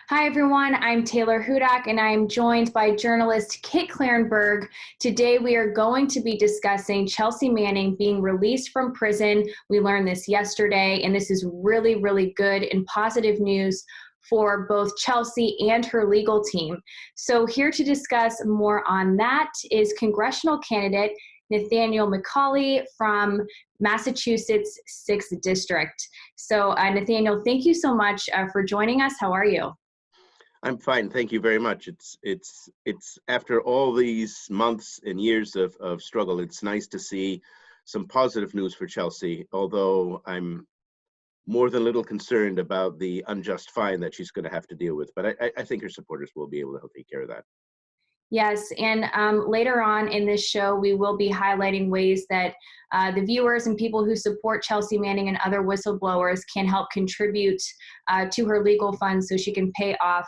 Hi, everyone. I'm Taylor Hudak, and I'm joined by journalist Kit Klarenberg. Today, we are going to be discussing Chelsea Manning being released from prison. We learned this yesterday, and this is really, really good and positive news for both Chelsea and her legal team. So here to discuss more on that is congressional candidate Nathaniel Mulcahy from Massachusetts 6th District. So Nathaniel, thank you so much for joining us. How are you? I'm fine, thank you very much. It's after all these months and years of struggle, it's nice to see some positive news for Chelsea, although I'm more than a little concerned about the unjust fine that she's going to have to deal with. But I think her supporters will be able to help take care of that. Yes, and later on in this show, we will be highlighting ways that the viewers and people who support Chelsea Manning and other whistleblowers can help contribute to her legal funds so she can pay off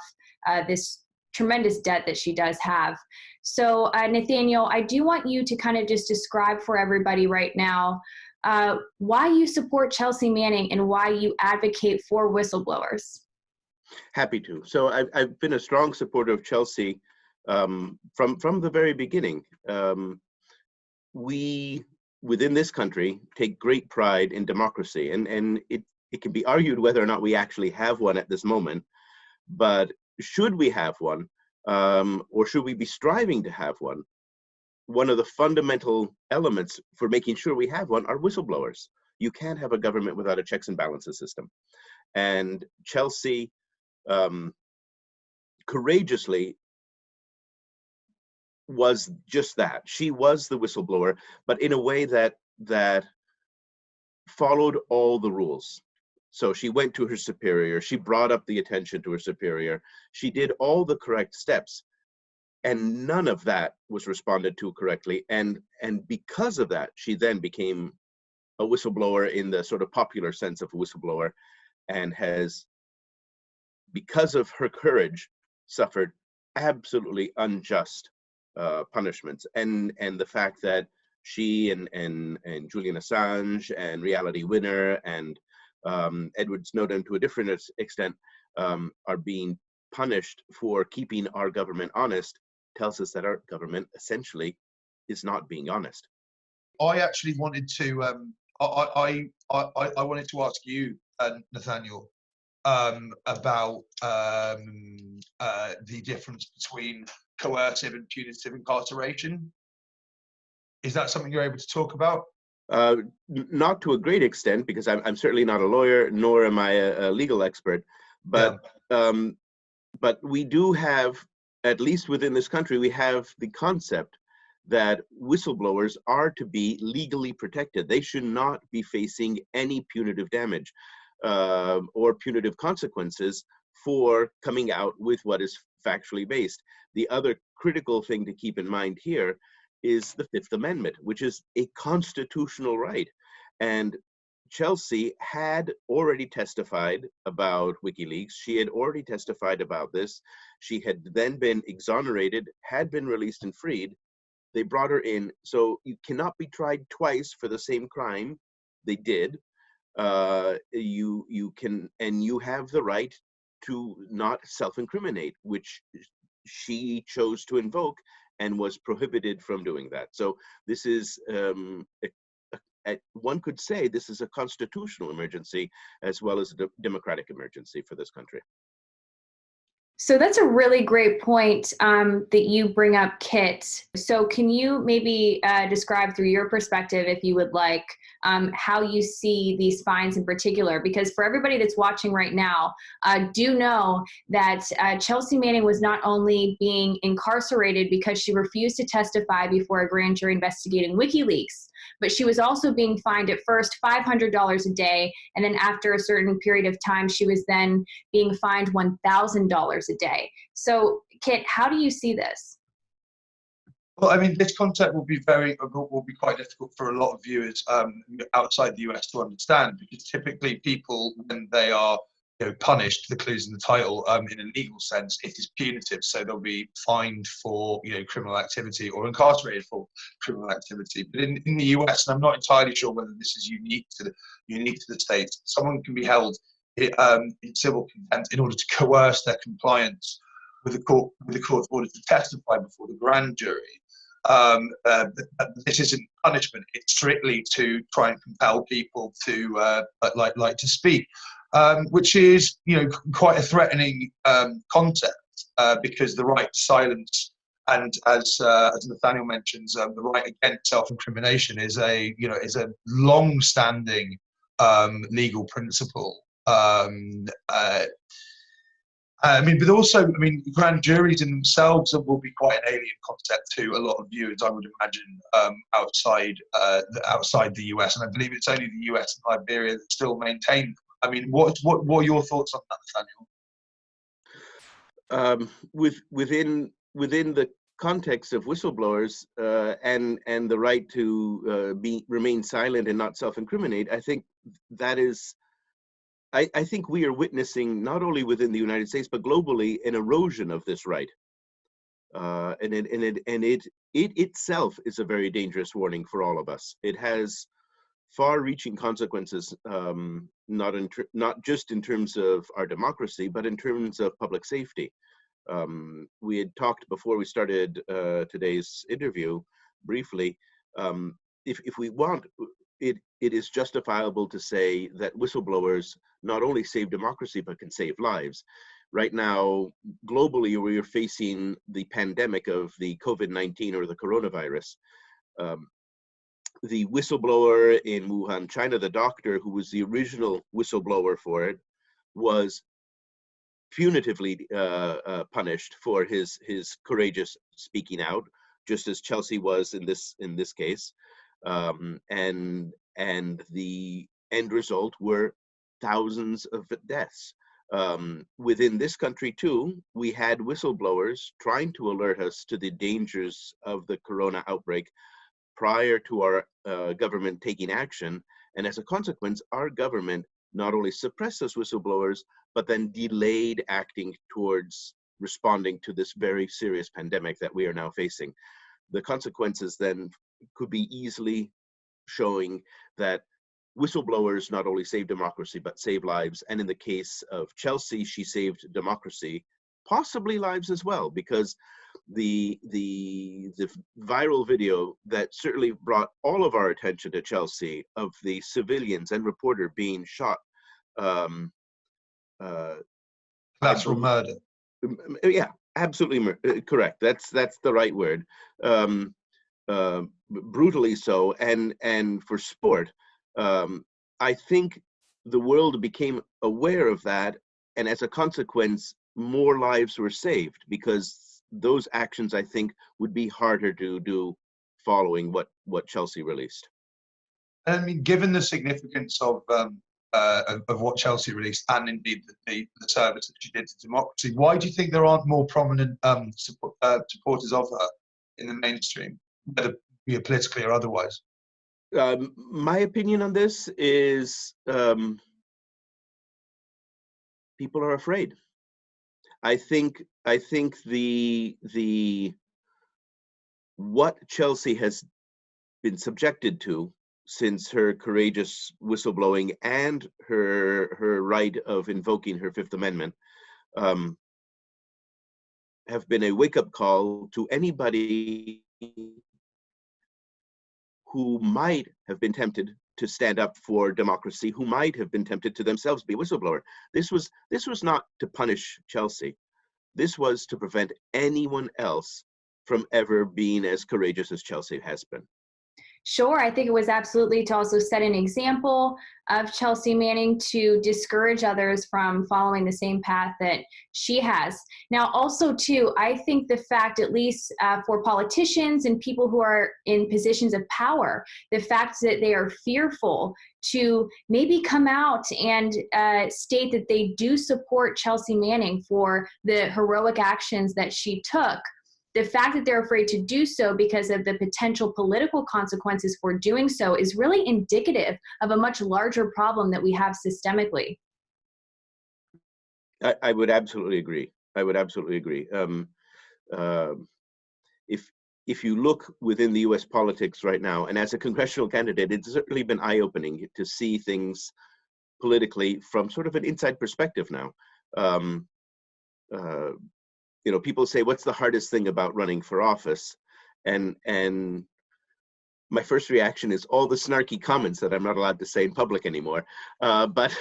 this tremendous debt that she does have. So Nathaniel, I do want you to kind of just describe for everybody right now why you support Chelsea Manning and why you advocate for whistleblowers. Happy to. So I've been a strong supporter of Chelsea from the very beginning. We within this country take great pride in democracy, and it can be argued whether or not we actually have one at this moment, but should we have one, or should we be striving to have one, one of the fundamental elements for making sure we have one are whistleblowers. You can't have a government without a checks and balances system. And Chelsea courageously was just that. She was the whistleblower, but in a way that followed all the rules. So she went to her superior, she brought up the attention to her superior, she did all the correct steps, and none of that was responded to correctly. And because of that, she then became a whistleblower in the sort of popular sense of a whistleblower, and has, because of her courage, suffered absolutely unjust punishments. And the fact that she and Julian Assange and Reality Winner and Edward Snowden, to a different extent, are being punished for keeping our government honest, tells us that our government essentially is not being honest. I actually wanted to I wanted to ask you, Nathaniel, about the difference between coercive and punitive incarceration. Is that something you're able to talk about? Not to a great extent, because I'm certainly not a lawyer, nor am I a legal expert. But but we do have, at least within this country, we have the concept that whistleblowers are to be legally protected. They should not be facing any punitive damage or punitive consequences for coming out with what is factually based. The other critical thing to keep in mind here is the Fifth Amendment, which is a constitutional right. And Chelsea had already testified about WikiLeaks. She had already testified about this. She had then been exonerated, had been released and freed. They brought her in. So you cannot be tried twice for the same crime. They did. You can, and you have the right to not self-incriminate, which she chose to invoke and was prohibited from doing that. So this is, one could say this is a constitutional emergency as well as a democratic emergency for this country. So that's a really great point that you bring up, Kit. So can you maybe describe through your perspective, if you would like, how you see these fines in particular? Because for everybody that's watching right now, do know that Chelsea Manning was not only being incarcerated because she refused to testify before a grand jury investigating WikiLeaks, but she was also being fined at first $500 a day, and then after a certain period of time, she was then being fined $1,000 a day. So, Kit, how do you see this? Well, I mean, this concept will be quite difficult for a lot of viewers outside the US to understand, because typically people, when they are punished, the clues in the title, in a legal sense, it is punitive. So they'll be fined for criminal activity or incarcerated for criminal activity. But in the US, and I'm not entirely sure whether this is unique to the States, someone can be held in civil contempt in order to coerce their compliance with the court's order to testify before the grand jury. This isn't punishment; it's strictly to try and compel people to like to speak, which is quite a threatening concept because the right to silence, and as Nathaniel mentions, the right against self-incrimination is a long-standing legal principle. But also, grand juries in themselves will be quite an alien concept to a lot of viewers, I would imagine, outside the US. And I believe it's only the US and Liberia that still maintain. What are your thoughts on that, Nathaniel? Within the context of whistleblowers and the right to remain silent and not self-incriminate, I think that is. I think we are witnessing, not only within the United States but globally, an erosion of this right, and it itself is a very dangerous warning for all of us. It has far-reaching consequences, not just in terms of our democracy, but in terms of public safety. We had talked before we started today's interview briefly. If we want, it is justifiable to say that whistleblowers not only save democracy but can save lives. Right now, globally, we are facing the pandemic of the COVID-19 or the coronavirus. The whistleblower in Wuhan, China, the doctor who was the original whistleblower for it, was punitively punished for his courageous speaking out, just as Chelsea was in this case, and the end result were thousands of deaths. Within this country too, we had whistleblowers trying to alert us to the dangers of the corona outbreak prior to our government taking action, and as a consequence, our government not only suppressed those whistleblowers, but then delayed acting towards responding to this very serious pandemic that we are now facing. The consequences then could be easily showing that whistleblowers not only save democracy, but save lives. And in the case of Chelsea, she saved democracy, possibly lives as well, because the viral video that certainly brought all of our attention to Chelsea of the civilians and reporter being shot. Collateral murder. Yeah, absolutely correct. That's the right word. Brutally so, and for sport. I think the world became aware of that, and as a consequence, more lives were saved, because those actions, I think, would be harder to do following what Chelsea released. Given the significance of what Chelsea released, and indeed the service that she did to democracy, why do you think there aren't more prominent supporters of her in the mainstream, whether politically or otherwise? My opinion on this is people are afraid. I think the what Chelsea has been subjected to since her courageous whistleblowing and her right of invoking her Fifth Amendment have been a wake-up call to anybody who might have been tempted to stand up for democracy, who might have been tempted to themselves be a whistleblower. This was not to punish Chelsea. This was to prevent anyone else from ever being as courageous as Chelsea has been. Sure, I think it was absolutely to also set an example of Chelsea Manning, to discourage others from following the same path that she has. Now, also, too, I think the fact, at least for politicians and people who are in positions of power, the fact that they are fearful to maybe come out and state that they do support Chelsea Manning for the heroic actions that she took. The fact that they're afraid to do so because of the potential political consequences for doing so is really indicative of a much larger problem that we have systemically. I would absolutely agree. I would absolutely agree. If you look within the U.S. politics right now, and as a congressional candidate, it's certainly been eye-opening to see things politically from sort of an inside perspective now. You know, people say, what's the hardest thing about running for office? And my first reaction is all the snarky comments that I'm not allowed to say in public anymore. But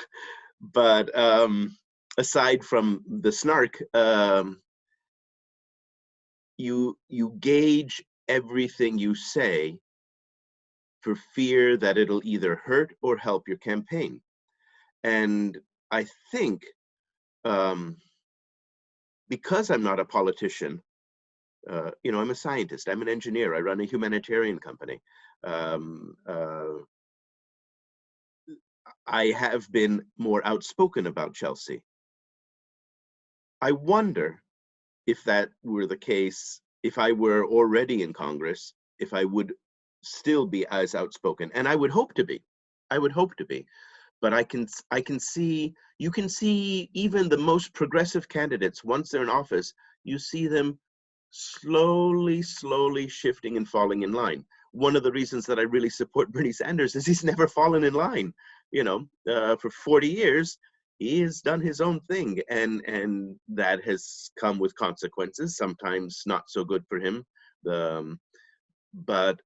aside from the snark, you gauge everything you say for fear that it'll either hurt or help your campaign. And I think because I'm not a politician, you know, I'm a scientist, I'm an engineer, I run a humanitarian company. I have been more outspoken about Chelsea. I wonder if that were the case, if I were already in Congress, if I would still be as outspoken. And I would hope to be. I would hope to be. But I can see, you can see even the most progressive candidates, once they're in office, you see them slowly shifting and falling in line. One of the reasons that I really support Bernie Sanders is he's never fallen in line. You know, for 40 years, he has done his own thing, and that has come with consequences, sometimes not so good for him. But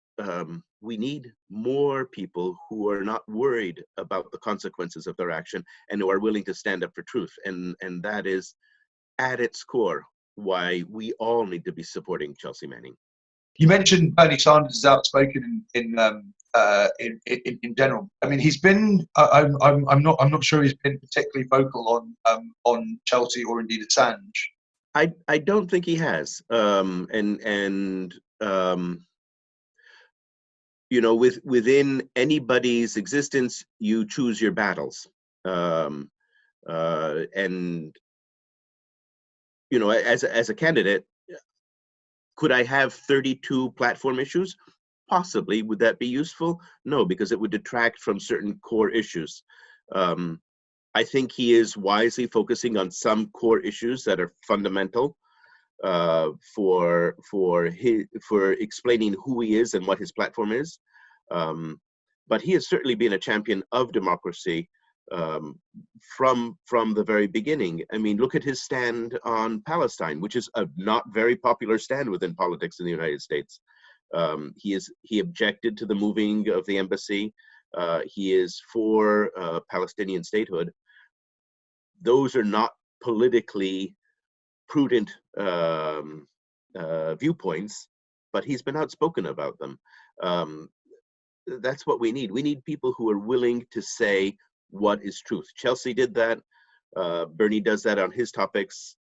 we need more people who are not worried about the consequences of their action and who are willing to stand up for truth. And that is, at its core, why we all need to be supporting Chelsea Manning. You mentioned Bernie Sanders is outspoken in general. I mean, he's been. I'm not sure he's been particularly vocal on Chelsea or indeed Assange. I don't think he has. You know, within anybody's existence, you choose your battles. And you know, as a candidate, could I have 32 platform issues? Possibly. Would that be useful? No, because it would detract from certain core issues. I think he is wisely focusing on some core issues that are fundamental for explaining who he is and what his platform is. But he has certainly been a champion of democracy from the very beginning. I mean, look at his stand on Palestine, which is a not very popular stand within politics in the United States. He objected to the moving of the embassy. He is for Palestinian statehood. Those are not politically prudent viewpoints, but he's been outspoken about them. That's what we need. We need people who are willing to say what is truth. Chelsea did that. Bernie does that on his topics.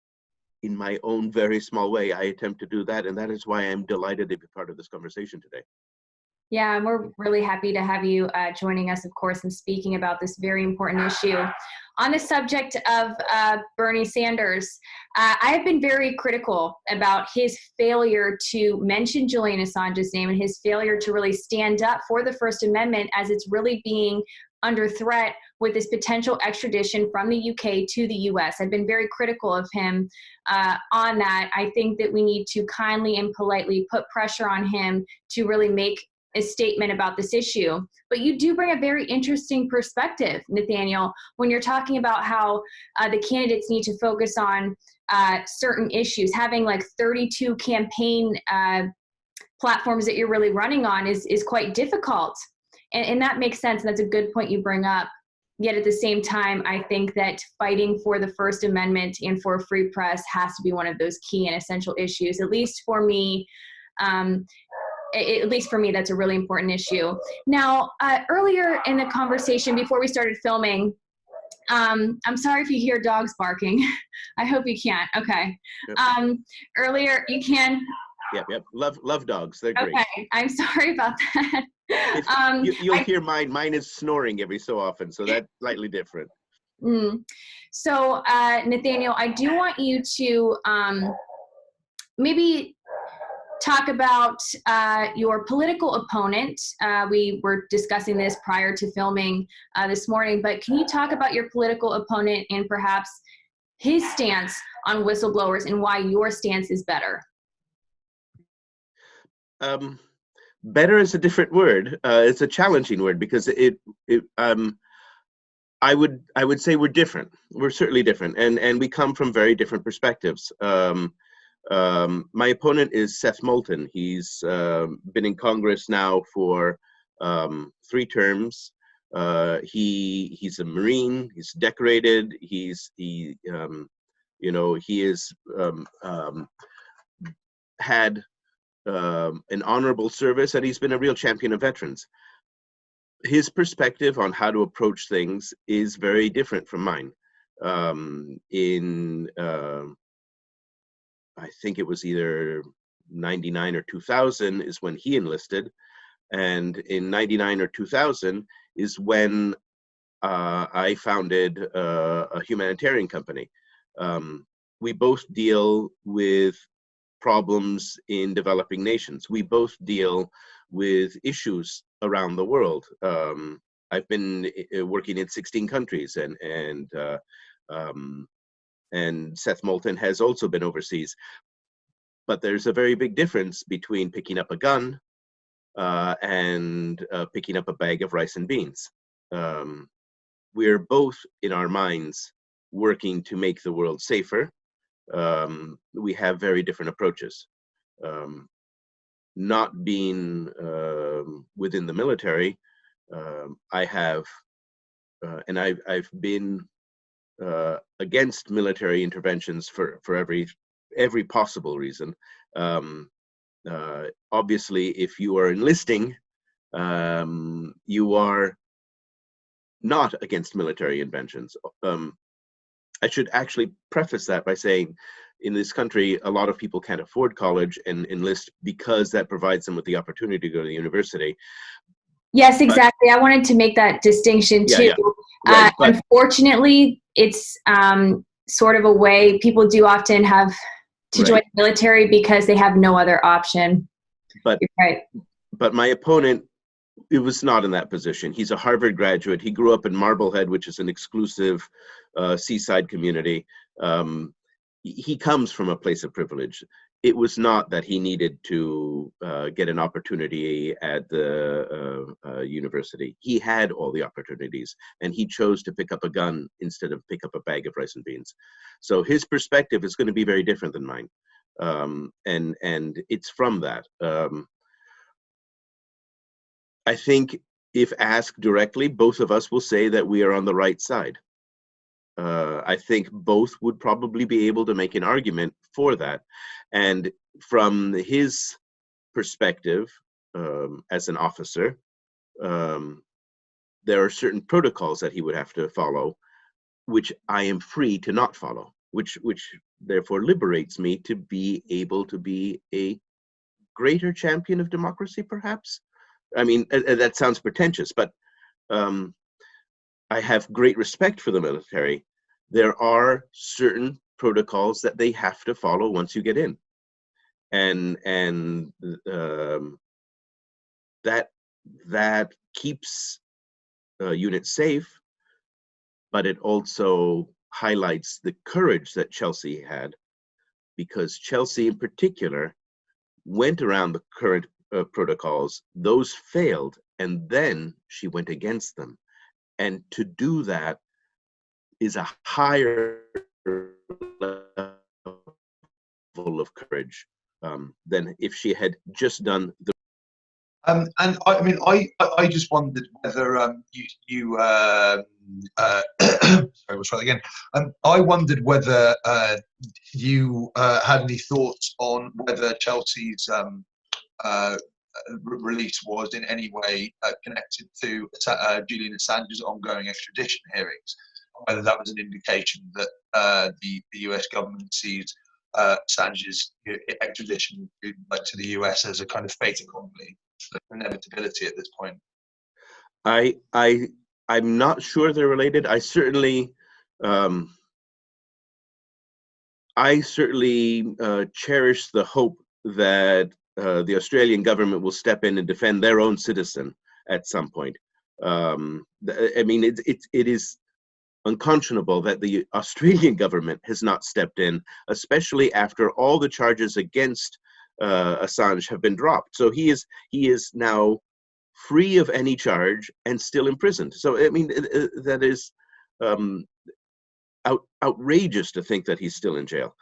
In my own very small way, I attempt to do that, and that is why I'm delighted to be part of this conversation today. Yeah, and we're really happy to have you joining us, of course, and speaking about this very important issue. On the subject of Bernie Sanders, I have been very critical about his failure to mention Julian Assange's name and his failure to really stand up for the First Amendment as it's really being under threat with this potential extradition from the UK to the US. I've been very critical of him on that. I think that we need to kindly and politely put pressure on him to really make a statement about this issue. But you do bring a very interesting perspective, Nathaniel, when you're talking about how the candidates need to focus on certain issues. Having like 32 campaign platforms that you're really running on is quite difficult. And that makes sense. And that's a good point you bring up. Yet at the same time, I think that fighting for the First Amendment and for a free press has to be one of those key and essential issues, at least for me. At least for me, that's a really important issue. Now, earlier in the conversation, before we started filming, I'm sorry if you hear dogs barking. I hope you can't. Okay. Yep. Earlier, you can. Yep. Love dogs. They're great. Okay. I'm sorry about that. You'll hear mine. Mine is snoring every so often, so that's slightly different. So, Nathaniel, I do want you to maybe talk about your political opponent. We were discussing this prior to filming this morning, but can you talk about your political opponent and perhaps his stance on whistleblowers and why your stance is better? Better is a different word. It's a challenging word because I would say we're different. We're certainly different, and we come from very different perspectives. My opponent is Seth Moulton. He's been in Congress now for 3 terms. He's a Marine. He's decorated. He is had an honorable service, and he's been a real champion of veterans. His perspective on how to approach things is very different from mine. I think it was either 99 or 2000 is when he enlisted, and in 99 or 2000 is when I founded a humanitarian company. We both deal with problems in developing nations. We both deal with issues around the world. I've been working in 16 countries, and Seth Moulton has also been overseas. But there's a very big difference between picking up a gun and picking up a bag of rice and beans. We're both, in our minds, working to make the world safer. We have very different approaches. Not being within the military, I have, and I've been against military interventions for every possible reason. Obviously, if you are enlisting, you are not against military interventions. I should actually preface that by saying, in this country, a lot of people can't afford college and enlist because that provides them with the opportunity to go to the university. Yes, exactly. I wanted to make that distinction too. Yeah. Right, unfortunately, it's sort of a way people do often have to join the military because they have no other option. But you're right. But my opponent, it was not in that position. He's a Harvard graduate. He grew up in Marblehead, which is an exclusive seaside community. He comes from a place of privilege. It was not that he needed to get an opportunity at the university. He had all the opportunities, and he chose to pick up a gun instead of pick up a bag of rice and beans. So his perspective is going to be very different than mine, and it's from that. I think if asked directly, both of us will say that we are on the right side. I think both would probably be able to make an argument for that. And from his perspective, as an officer, there are certain protocols that he would have to follow, which I am free to not follow, which therefore liberates me to be able to be a greater champion of democracy, perhaps. I mean, that sounds pretentious, but I have great respect for the military. There are certain protocols that they have to follow once you get in, and that keeps units safe, but it also highlights the courage that Chelsea had, because Chelsea in particular went around the current protocols. Those failed, and then she went against them. And to do that is a higher level of courage than if she had just done the. And I mean, I just wondered whether sorry, we'll try that again. I wondered whether you had any thoughts on whether Chelsea's release was in any way connected to Julian Assange's ongoing extradition hearings, whether that was an indication that the US government sees Assange's extradition to the US as a kind of fait accompli, inevitability at this point. I'm not sure they're related. I certainly cherish the hope that the Australian government will step in and defend their own citizen at some point. I mean, it is unconscionable that the Australian government has not stepped in, especially after all the charges against Assange have been dropped. So he is now free of any charge and still imprisoned. So I mean, that is outrageous to think that he's still in jail.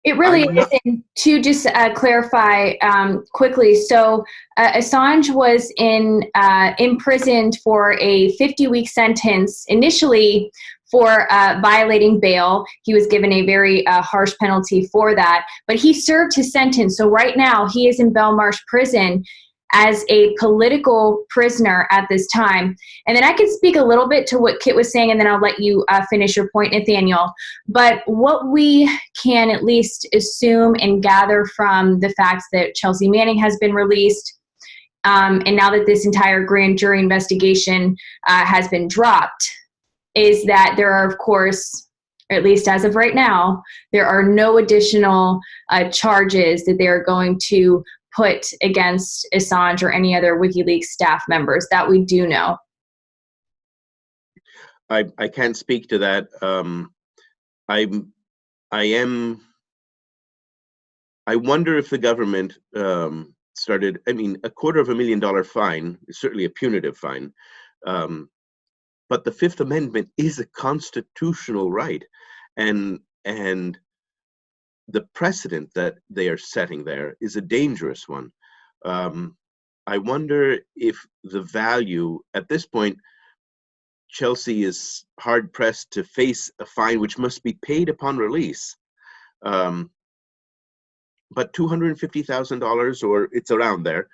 It really is. And to just clarify quickly, so Assange was imprisoned for a 50-week sentence initially for violating bail. He was given a very harsh penalty for that, but he served his sentence. So right now he is in Belmarsh prison as a political prisoner at this time. And then I can speak a little bit to what Kit was saying, and then I'll let you finish your point, Nathaniel. But what we can at least assume and gather from the facts that Chelsea Manning has been released, and now that this entire grand jury investigation has been dropped, is that there are, of course, or at least as of right now, there are no additional charges that they're going to put against Assange or any other WikiLeaks staff members. That we do know. I can't speak to that. I wonder if the government started. I mean, a $250,000 fine is certainly a punitive fine, but the Fifth Amendment is a constitutional right, and the precedent that they are setting there is a dangerous one. I wonder if the value at this point. Chelsea is hard pressed to face a fine which must be paid upon release. But $250,000, or it's around there,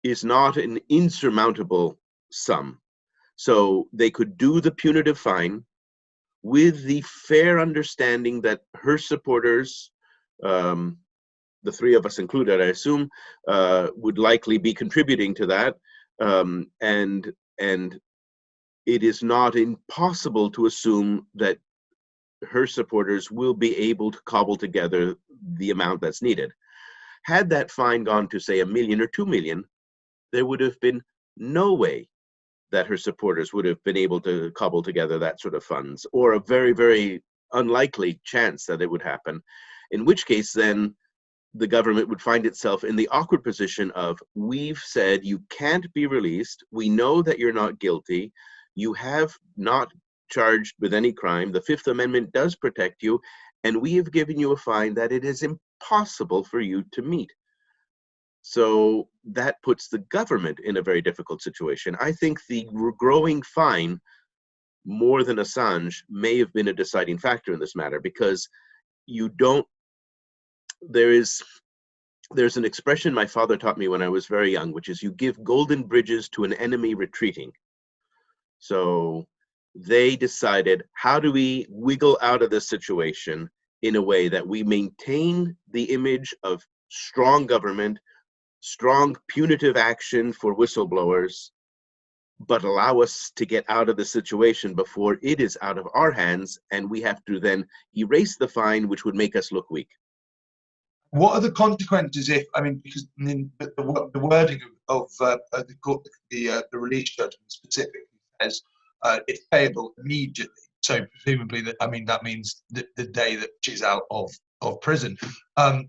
is not an insurmountable sum. So they could do the punitive fine with the fair understanding that her supporters, the three of us included, I assume, would likely be contributing to that. And it is not impossible to assume that her supporters will be able to cobble together the amount that's needed. Had that fine gone to, say, $1 million or $2 million, there would have been no way that her supporters would have been able to cobble together that sort of funds, or a very, very unlikely chance that it would happen. In which case, then, the government would find itself in the awkward position of, we've said you can't be released, we know that you're not guilty, you have not charged with any crime, the Fifth Amendment does protect you, and we have given you a fine that it is impossible for you to meet. So that puts the government in a very difficult situation. I think the growing fine, more than Assange, may have been a deciding factor in this matter, because there's an expression my father taught me when I was very young, which is, you give golden bridges to an enemy retreating. So they decided, how do we wiggle out of this situation in a way that we maintain the image of strong government, strong punitive action for whistleblowers, but allow us to get out of the situation before it is out of our hands, and we have to then erase the fine, which would make us look weak. What are the consequences if, I mean, because the wording of the release judgment specifically says it's payable immediately. So presumably that means the day that she's out of prison. What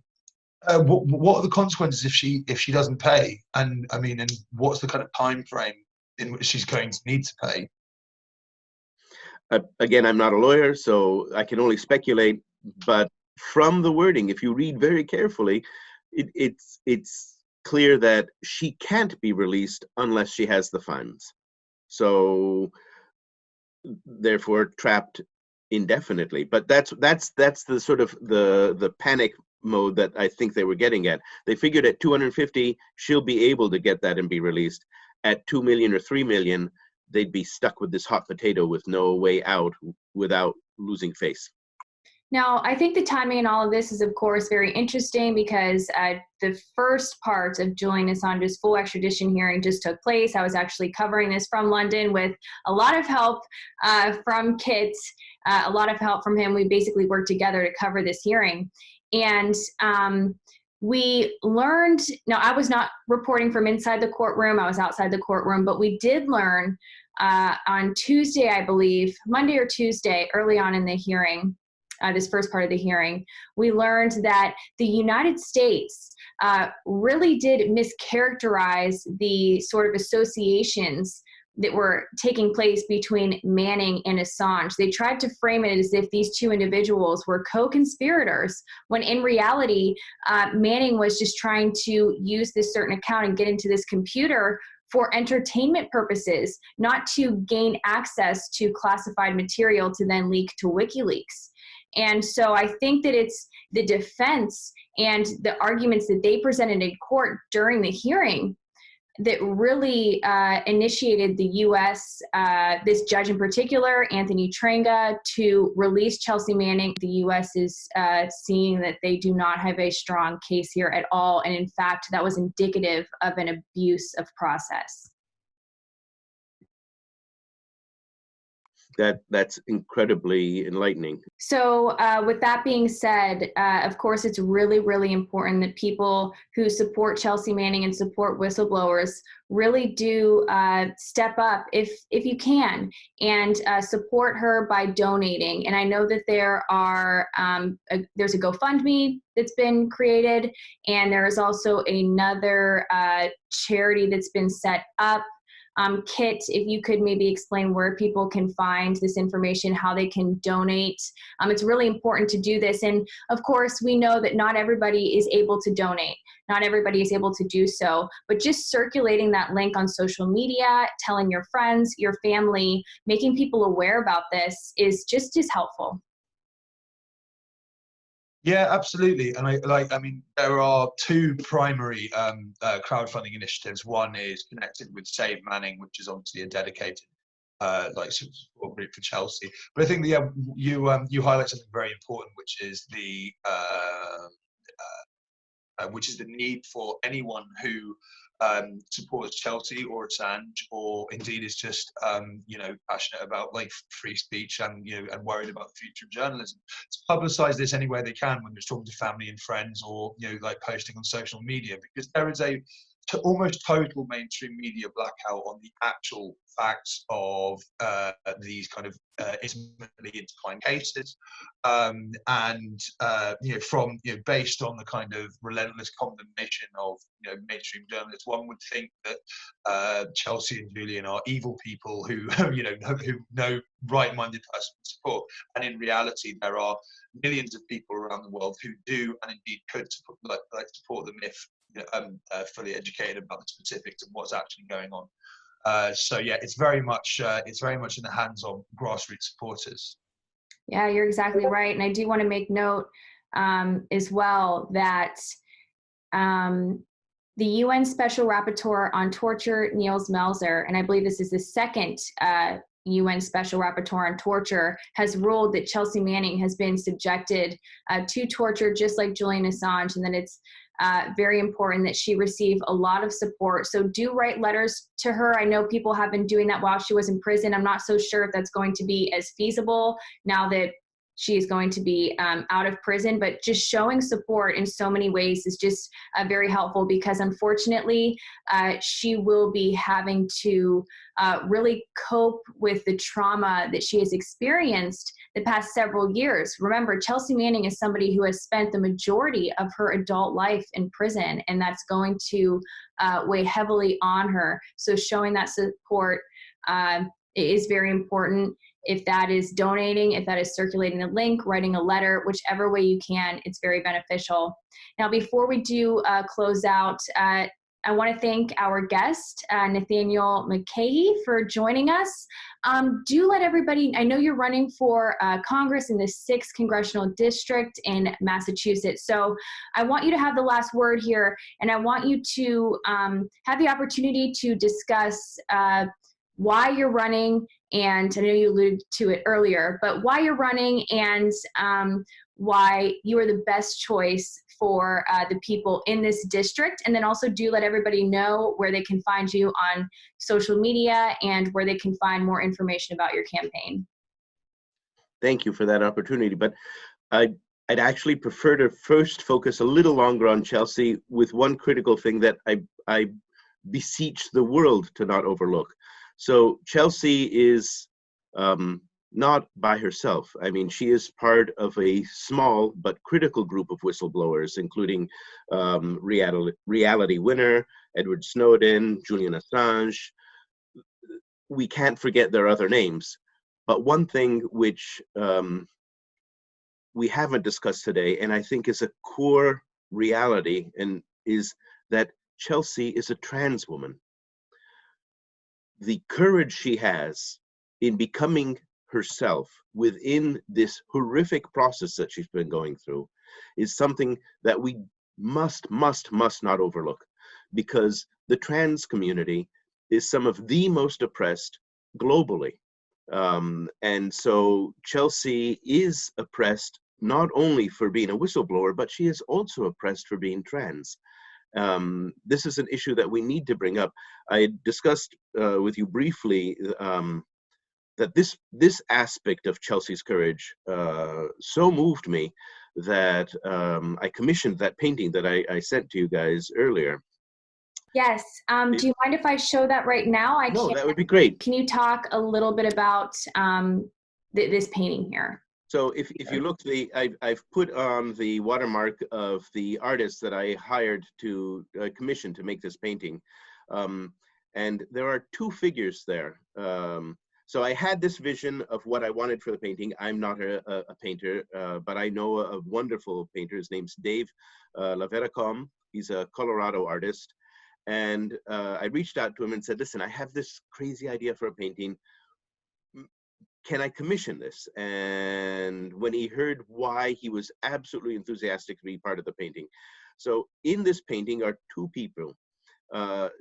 are the consequences if she doesn't pay? And I mean, and what's the kind of time frame in which she's going to need to pay? Again, I'm not a lawyer, so I can only speculate, but from the wording, if you read very carefully, it's clear that she can't be released unless she has the funds. So therefore trapped indefinitely. But that's the sort of the panic mode that I think they were getting at. They figured at 250 she'll be able to get that and be released. At 2 million or 3 million, they'd be stuck with this hot potato with no way out without losing face. Now, I think the timing in all of this is, of course, very interesting, because the first part of Julian Assange's full extradition hearing just took place. I was actually covering this from London with a lot of help from Kit, a lot of help from him. We basically worked together to cover this hearing. And we learned, now I was not reporting from inside the courtroom, I was outside the courtroom, but we did learn on Tuesday, I believe, Monday or Tuesday, early on in the hearing, this first part of the hearing, we learned that the United States really did mischaracterize the sort of associations that were taking place between Manning and Assange. They tried to frame it as if these two individuals were co-conspirators, when in reality, Manning was just trying to use this certain account and get into this computer for entertainment purposes, not to gain access to classified material to then leak to WikiLeaks. And so I think that it's the defense and the arguments that they presented in court during the hearing that really initiated the U.S., this judge in particular, Anthony Tranga, to release Chelsea Manning. The U.S. is seeing that they do not have a strong case here at all. And in fact, that was indicative of an abuse of process. That's incredibly enlightening. So with that being said, of course, it's really, really important that people who support Chelsea Manning and support whistleblowers really do step up if you can, and support her by donating. And I know that there are there's a GoFundMe that's been created, and there is also another charity that's been set up. Kit, if you could maybe explain where people can find this information, how they can donate. It's really important to do this. And of course, we know that not everybody is able to donate. Not everybody is able to do so, but just circulating that link on social media, telling your friends, your family, making people aware about this is just as helpful. Yeah, absolutely. And I mean, there are two primary crowdfunding initiatives. One is connected with Save Manning, which is obviously a dedicated support group for Chelsea. But I think you highlight something very important, which is the need for anyone who supports Chelsea or Assange, or indeed is just passionate about free speech and and worried about the future of journalism, to publicize this any way they can when they're talking to family and friends, or posting on social media, because there is a almost total mainstream media blackout on the actual facts of these kind of intimately intertwined cases, based on the kind of relentless condemnation of mainstream journalists, one would think that Chelsea and Julian are evil people who who no right-minded person would support, and in reality there are millions of people around the world who do and indeed could support them if fully educated about the specifics of what's actually going on. So yeah, it's very much in the hands of grassroots supporters. Yeah, you're exactly right. And I do want to make note as well that the UN Special Rapporteur on Torture, Niels Melzer, and I believe this is the second UN Special Rapporteur on Torture, has ruled that Chelsea Manning has been subjected to torture just like Julian Assange, and that it's very important that she receive a lot of support. So do write letters to her. I know people have been doing that while she was in prison. I'm not so sure if that's going to be as feasible now that she is going to be out of prison, but just showing support in so many ways is just very helpful, because unfortunately she will be having to really cope with the trauma that she has experienced the past several years. Remember, Chelsea Manning is somebody who has spent the majority of her adult life in prison, and that's going to weigh heavily on her. So showing that support is very important. If that is donating, if that is circulating a link, writing a letter, whichever way you can, it's very beneficial. Now, before we do close out, I want to thank our guest, Nathaniel Mulcahy, for joining us. Do let everybody, I know you're running for Congress in the 6th Congressional District in Massachusetts. So I want you to have the last word here, and I want you to have the opportunity to discuss why you're running, and I know you alluded to it earlier, but why you're running and why you are the best choice for the people in this district. And then also do let everybody know where they can find you on social media and where they can find more information about your campaign. Thank you for that opportunity, but I'd actually prefer to first focus a little longer on Chelsea with one critical thing that I beseech the world to not overlook. So Chelsea is not by herself. I mean, she is part of a small but critical group of whistleblowers, including reality winner, Edward Snowden, Julian Assange. we can't forget their other names. But one thing which we haven't discussed today, and I think is a core reality, and is that Chelsea is a trans woman. The courage she has in becoming herself within this horrific process that she's been going through is something that we must not overlook, because the trans community is some of the most oppressed globally. And so Chelsea is oppressed not only for being a whistleblower, but she is also oppressed for being trans. This is an issue that we need to bring up. I discussed with you briefly that this aspect of Chelsea's courage so moved me that I commissioned that painting that I sent to you guys earlier. Yes. Do you mind if I show that right now? No, that would be great. Can you talk a little bit about this painting here? So if you look, I've put on the watermark of the artist that I hired to commission to make this painting. And there are two figures there. So I had this vision of what I wanted for the painting. I'm not a painter, but I know a wonderful painter. His name's Dave Laveracom. He's a Colorado artist. And I reached out to him and said, listen, I have this crazy idea for a painting. Can I commission this? And when he heard why, he was absolutely enthusiastic to be part of the painting. So in this painting are two people,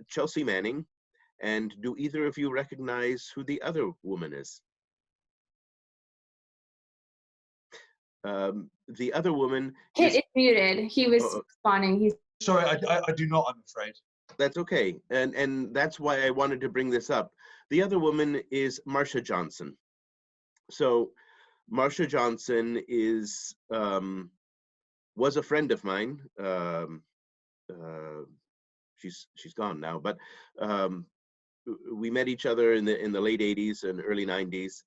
Chelsea Manning, and do either of you recognize who the other woman is? The other woman Kit is muted. He was responding. Sorry, I do not, I'm afraid. That's okay. And that's why I wanted to bring this up. The other woman is Marsha Johnson. So Marsha Johnson is was a friend of mine. She's gone now, but we met each other in the late 80s and early 90s.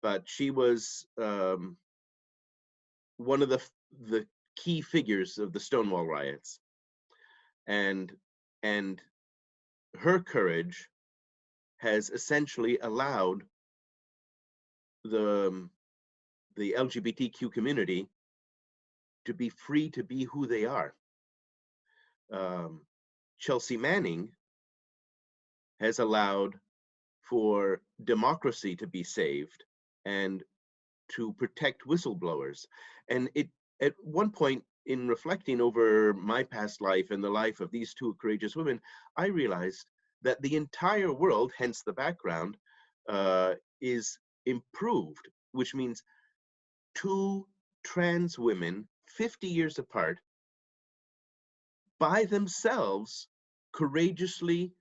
But she was one of the key figures of the Stonewall riots, and her courage has essentially allowed the LGBTQ community to be free to be who they are. Chelsea Manning has allowed for democracy to be saved and to protect whistleblowers. And at one point, in reflecting over my past life and the life of these two courageous women, I realized that the entire world, hence the background, is improved, which means two trans women, 50 years apart, by themselves, courageously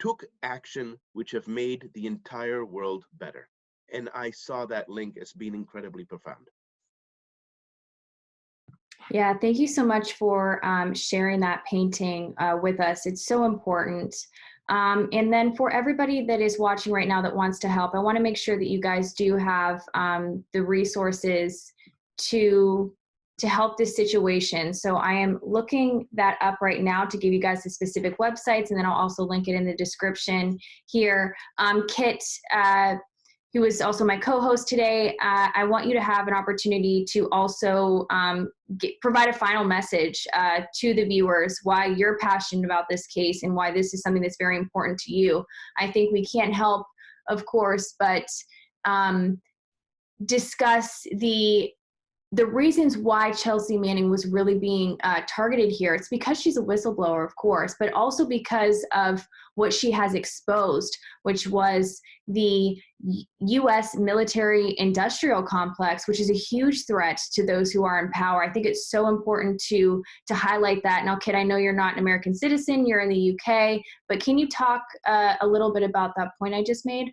took action which have made the entire world better. And I saw that link as being incredibly profound. Yeah, thank you so much for sharing that painting with us. It's so important. And then for everybody that is watching right now that wants to help, I want to make sure that you guys do have the resources to help this situation. So I am looking that up right now to give you guys the specific websites, and then I'll also link it in the description here. Kit, who is also my co-host today, I want you to have an opportunity to also provide a final message to the viewers why you're passionate about this case and why this is something that's very important to you. I think we can't help, of course, but discuss the reasons why Chelsea Manning was really being targeted here. It's because she's a whistleblower, of course, but also because of what she has exposed, which was the U.S. military-industrial complex, which is a huge threat to those who are in power. I think it's so important to highlight that. Now, Kit, I know you're not an American citizen, you're in the U.K., but can you talk a little bit about that point I just made?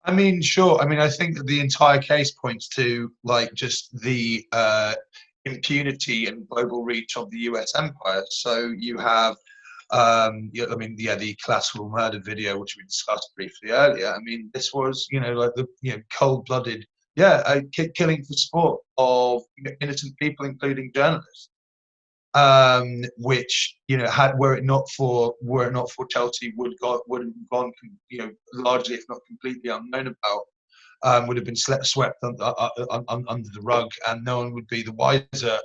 I mean, sure. I mean, I think that the entire case points to like just the impunity and global reach of the U.S. empire. So you have, the collateral murder video, which we discussed briefly earlier. I mean, this was, like the cold-blooded, killing for sport of innocent people, including journalists. which, you know, were it not for Chelsea, would have gone, you know, largely, if not completely, unknown about. Would have been swept under the rug, and no one would be the wiser,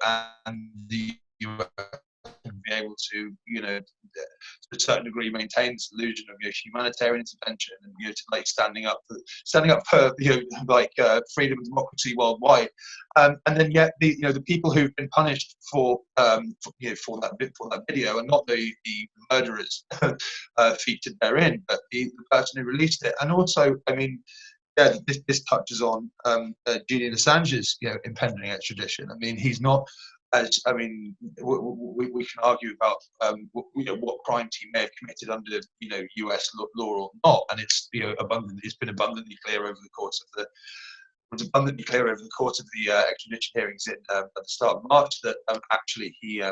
and the US would be able to, you know, to a certain degree, maintain this illusion of, you know, humanitarian intervention, and, you know, to, like, standing up for you know, like, freedom and democracy worldwide. And then yet the people who've been punished for that video are not the murderers featured therein, but the person who released it. And also, I mean, yeah, this touches on Julian Assange's, you know, impending extradition. I mean, he's not, as, I mean, we can argue about you know, what crimes he may have committed under, you know, US law or not, and it's, you know, it's been abundantly clear over the course of the extradition hearings at the start of March that actually he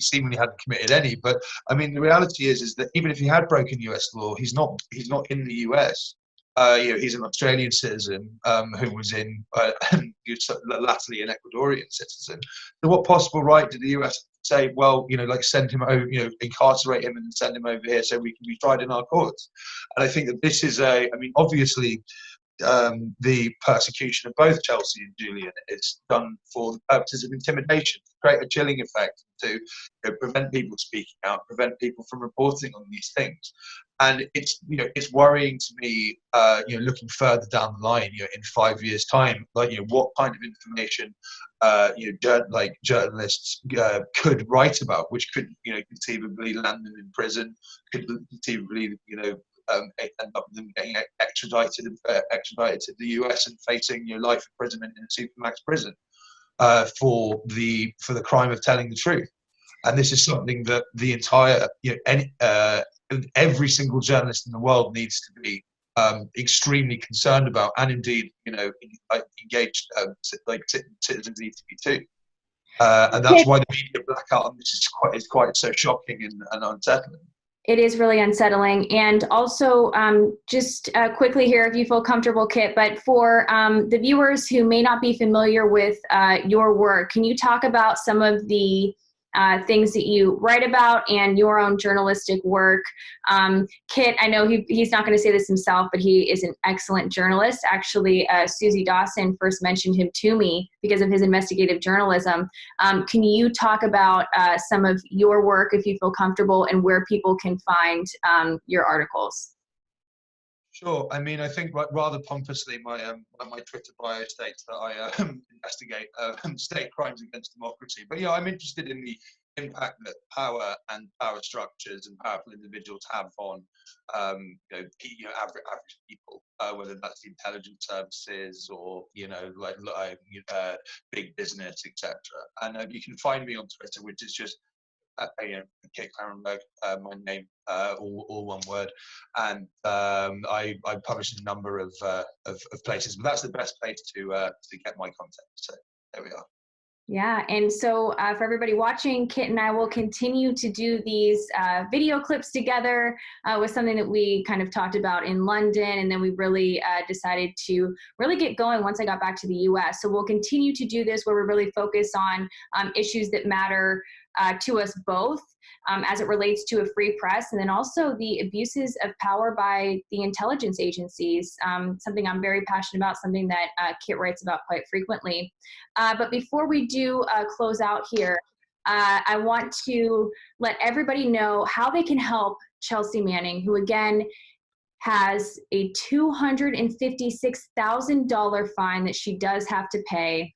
seemingly hadn't committed any. But I mean, the reality is that even if he had broken US law, he's not in the US. You know, he's an Australian citizen who was in latterly an Ecuadorian citizen. So what possible right did the US say, well, you know, like, send him over, you know, incarcerate him and send him over here so we can be tried in our courts? And I think that this is I mean, obviously, the persecution of both Chelsea and Julian is done for the purposes of intimidation, to create a chilling effect, to, you know, prevent people speaking out, prevent people from reporting on these things. And it's, you know, it's worrying to me, you know, looking further down the line, you know, in 5 years' time, like, you know, what kind of information, you know, journalists could write about, which could, you know, conceivably land them in prison, could conceivably, you know, end up them getting extradited to the US and facing, you know, life imprisonment in a supermax prison for the crime of telling the truth. And this is something that the entire, you know, every single journalist in the world needs to be extremely concerned about, and indeed, you know, engaged like citizens need to be too. And that's why the media blackout on this is quite so shocking and unsettling. It is really unsettling. And also, just quickly here, if you feel comfortable, Kit, but for the viewers who may not be familiar with your work, can you talk about some of the things that you write about and your own journalistic work? Kit, I know he's not going to say this himself, but he is an excellent journalist. Actually, Susie Dawson first mentioned him to me because of his investigative journalism. Can you talk about some of your work, if you feel comfortable, and where people can find your articles? Sure. I mean, I think rather pompously, my Twitter bio states that I investigate state crimes against democracy. But yeah, I'm interested in the impact that power and power structures and powerful individuals have on average people, whether that's the intelligence services or, you know, like big business, etc. And you can find me on Twitter, which is just Kit Klarenberg, my name, all one word, and I publish a number of places, but that's the best place to get my content. So there we are. Yeah, and so for everybody watching, Kit and I will continue to do these video clips together with something that we kind of talked about in London, and then we really decided to really get going once I got back to the US. So we'll continue to do this where we really focus on issues that matter to us both as it relates to a free press, and then also the abuses of power by the intelligence agencies, something I'm very passionate about, something that Kit writes about quite frequently. But before we do close out here, I want to let everybody know how they can help Chelsea Manning, who again has a $256,000 fine that she does have to pay,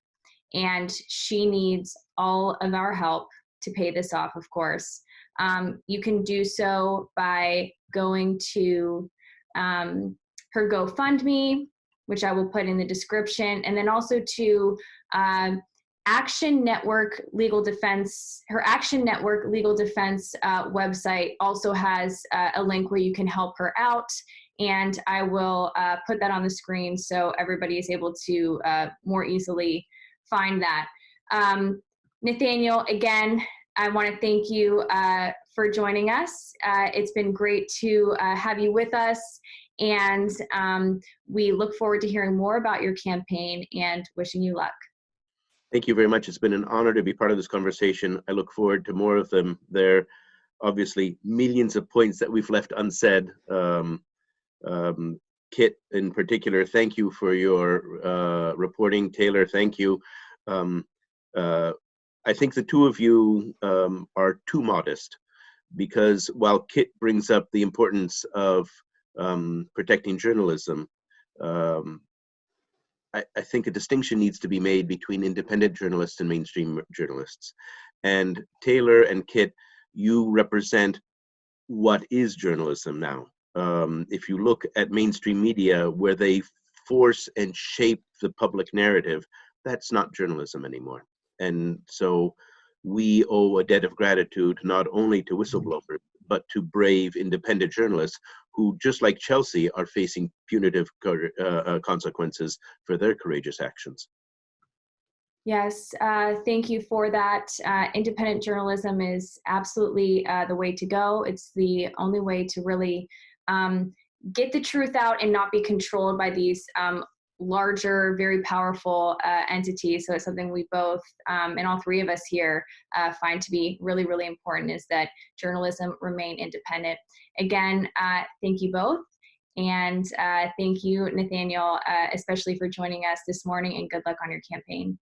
and she needs all of our help to pay this off, of course. You can do so by going to her GoFundMe, which I will put in the description, and then also to Action Network Legal Defense. Her Action Network Legal Defense website also has a link where you can help her out, and I will put that on the screen so everybody is able to more easily find that. Nathaniel, again, I want to thank you for joining us. It's been great to have you with us, and we look forward to hearing more about your campaign and wishing you luck. Thank you very much. It's been an honor to be part of this conversation. I look forward to more of them. There are obviously millions of points that we've left unsaid. Kit, in particular, thank you for your reporting. Taylor, thank you. I think the two of you are too modest, because while Kit brings up the importance of protecting journalism, I think a distinction needs to be made between independent journalists and mainstream journalists. And Taylor and Kit, you represent what is journalism now. If you look at mainstream media, where they force and shape the public narrative, that's not journalism anymore. And so we owe a debt of gratitude not only to whistleblowers, but to brave independent journalists who, just like Chelsea, are facing punitive consequences for their courageous actions. Yes, thank you for that. Independent journalism is absolutely the way to go. It's the only way to really get the truth out and not be controlled by these larger, very powerful entities. So it's something we both, and all three of us here, find to be really, really important, is that journalism remain independent. Again, thank you both. And thank you, Nathaniel, especially for joining us this morning, and good luck on your campaign.